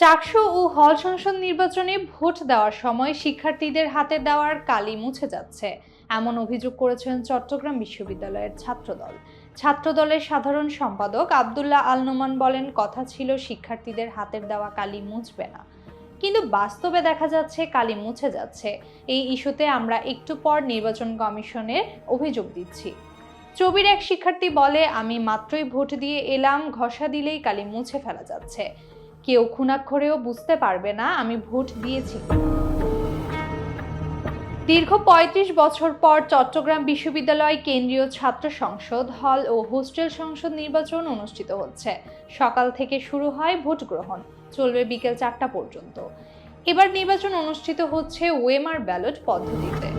চাকসু ও হল সংসদ নির্বাচনে ভোট দেওয়ার সময় শিক্ষার্থীদের হাতে দেওয়ার কালি মুছে যাচ্ছে, এমন অভিযোগ করেছেন চট্টগ্রাম বিশ্ববিদ্যালয়ের ছাত্রদল। ছাত্রদলের সাধারণ সম্পাদক আব্দুল্লাহ আল নোমান বলেন, কথা ছিল শিক্ষার্থীদের হাতের দেওয়া কালি মুছবে না, কিন্তু বাস্তবে দেখা যাচ্ছে কালি মুছে যাচ্ছে। এই ইস্যুতে আমরা একটু পর নির্বাচন কমিশনের অভিযোগ দিচ্ছি। চবির এক শিক্ষার্থী বলে, আমি মাত্রই ভোট দিয়ে এলাম, ঘষা দিলেই কালি মুছে ফেলা যাচ্ছে, কেউ খুনাক্ষরেও বুঝতে পারবে না আমি ভোট দিয়েছি। দীর্ঘ ৩৫ বছর পর চট্টগ্রাম বিশ্ববিদ্যালয় কেন্দ্রীয় ছাত্র সংসদ, হল ও হোস্টেল সংসদ নির্বাচন অনুষ্ঠিত হচ্ছে। সকাল থেকে শুরু হয় ভোট গ্রহণ, চলবে বিকেল ৪টা পর্যন্ত। এবার নির্বাচন অনুষ্ঠিত হচ্ছে ওএমআর ব্যালট পদ্ধতিতে।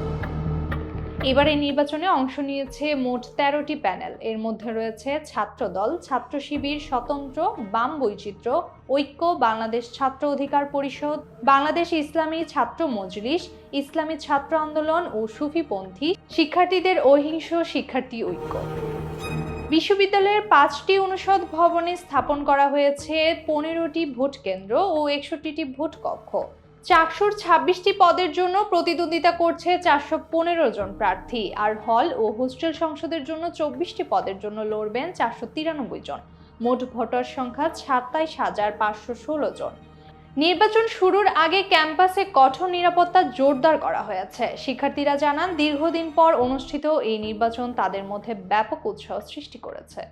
এবারে নির্বাচনে অংশ নিয়েছে মোট ১৩টি প্যানেল। এর মধ্যে রয়েছে ছাত্রদল, ছাত্র শিবির, স্বতন্ত্র, বাম বৈচিত্র্য, ঐক্য, বাংলাদেশ ছাত্র অধিকার পরিষদ, বাংলাদেশ ইসলামী ছাত্র মজলিস, ইসলামী ছাত্র আন্দোলন ও সুফিপন্থী শিক্ষার্থীদের অহিংস শিক্ষার্থী ঐক্য। বিশ্ববিদ্যালয়ের ৫টি অনুষদ ভবনে স্থাপন করা হয়েছে ১৫টি ভোট কেন্দ্র ও ৬১টি ভোট কক্ষ। চাকসুর ২৬টি পদের জন্য প্রতিদ্বন্দ্বিতা করছে ৪১৫ জন প্রার্থী, আর হল ও হোস্টেল সংসদের জন্য ২৪টি পদের জন্য লড়বেন ৪৯৩ জন। মোট ভোটার সংখ্যা ২৭,৫১৬ জন। নির্বাচন শুরুর আগে ক্যাম্পাসে কঠোর নিরাপত্তা জোরদার করা হয়েছে। শিক্ষার্থীরা জানান, দীর্ঘদিন পর অনুষ্ঠিত এই নির্বাচন তাদের মধ্যে ব্যাপক উৎসাহ সৃষ্টি করেছে।